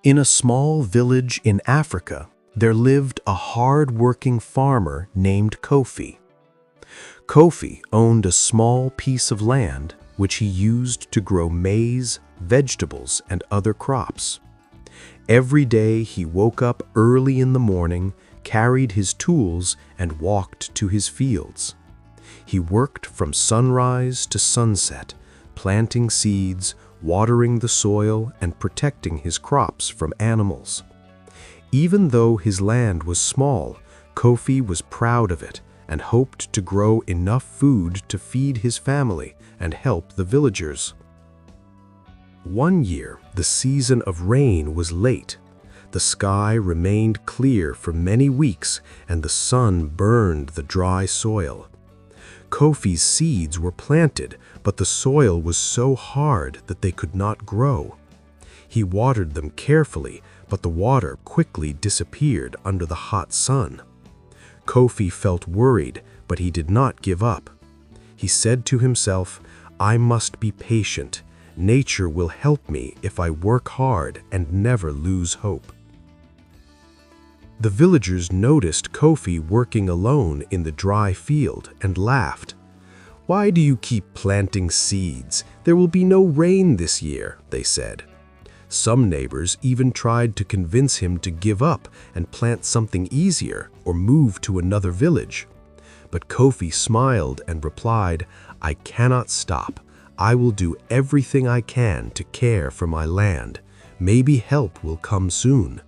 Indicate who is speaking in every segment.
Speaker 1: In a small village in Africa, there lived a hard-working farmer named Kofi. Kofi owned a small piece of land which he used to grow maize, vegetables, and other crops. Every day he woke up early in the morning, carried his tools, and walked to his fields. He worked from sunrise to sunset, planting seeds, watering the soil, and protecting his crops from animals. Even though his land was small, Kofi was proud of it and hoped to grow enough food to feed his family and help the villagers. One year, the season of rain was late. The sky remained clear for many weeks, and the sun burned the dry soil. Kofi's seeds were planted, but the soil was so hard that they could not grow. He watered them carefully, but the water quickly disappeared under the hot sun. Kofi felt worried, but he did not give up. He said to himself, "I must be patient. Nature will help me if I work hard and never lose hope." The villagers noticed Kofi working alone in the dry field and laughed. "Why do you keep planting seeds? There will be no rain this year," they said. Some neighbors even tried to convince him to give up and plant something easier or move to another village. But Kofi smiled and replied, "I cannot stop. I will do everything I can to care for my land. Maybe help will come soon."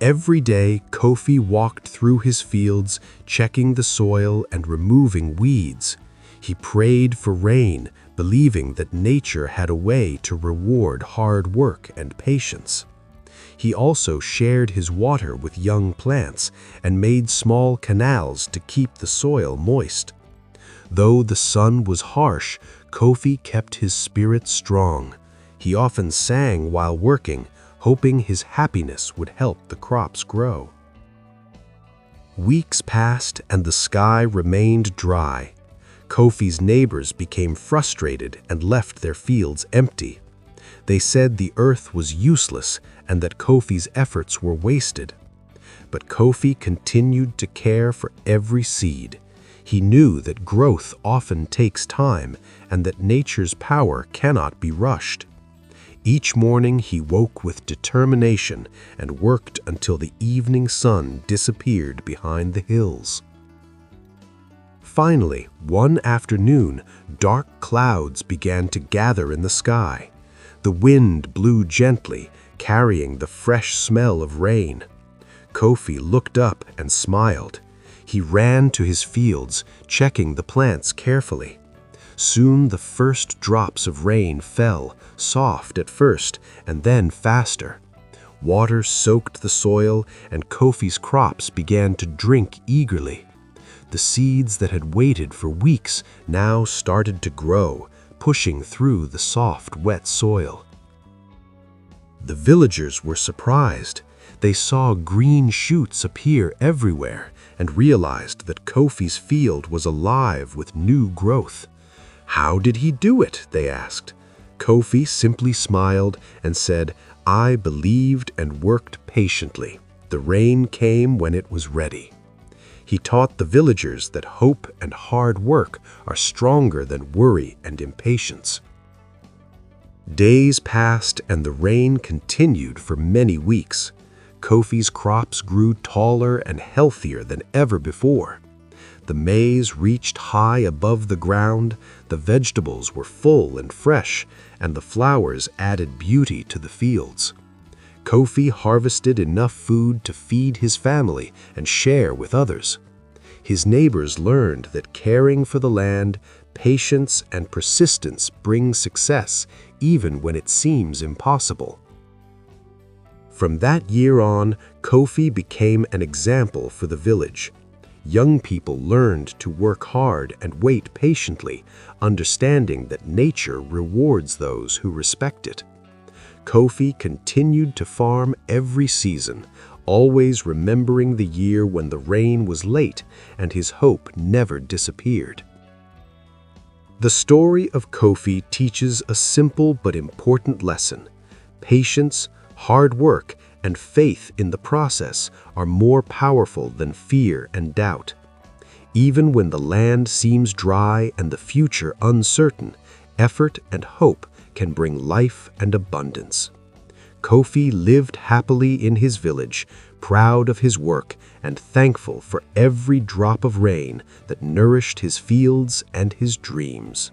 Speaker 1: Every day, Kofi walked through his fields, checking the soil and removing weeds. He prayed for rain, believing that nature had a way to reward hard work and patience. He also shared his water with young plants and made small canals to keep the soil moist. Though the sun was harsh, Kofi kept his spirit strong. He often sang while working, hoping his happiness would help the crops grow. Weeks passed and the sky remained dry. Kofi's neighbors became frustrated and left their fields empty. They said the earth was useless and that Kofi's efforts were wasted. But Kofi continued to care for every seed. He knew that growth often takes time and that nature's power cannot be rushed. Each morning he woke with determination and worked until the evening sun disappeared behind the hills. Finally, one afternoon, dark clouds began to gather in the sky. The wind blew gently, carrying the fresh smell of rain. Kofi looked up and smiled. He ran to his fields, checking the plants carefully. Soon the first drops of rain fell, soft at first and then faster. Water soaked the soil and Kofi's crops began to drink eagerly. The seeds that had waited for weeks now started to grow, pushing through the soft, wet soil. The villagers were surprised. They saw green shoots appear everywhere and realized that Kofi's field was alive with new growth. "How did he do it?" they asked. Kofi simply smiled and said, "I believed and worked patiently. The rain came when it was ready." He taught the villagers that hope and hard work are stronger than worry and impatience. Days passed and the rain continued for many weeks. Kofi's crops grew taller and healthier than ever before. The maize reached high above the ground, the vegetables were full and fresh, and the flowers added beauty to the fields. Kofi harvested enough food to feed his family and share with others. His neighbors learned that caring for the land, patience and persistence bring success even when it seems impossible. From that year on, Kofi became an example for the village. Young people learned to work hard and wait patiently, understanding that nature rewards those who respect it. Kofi continued to farm every season, always remembering the year when the rain was late and his hope never disappeared. The story of Kofi teaches a simple but important lesson. Patience, Hard work and faith in the process are more powerful than fear and doubt. Even when the land seems dry and the future uncertain, effort and hope can bring life and abundance. Kofi lived happily in his village, proud of his work and thankful for every drop of rain that nourished his fields and his dreams.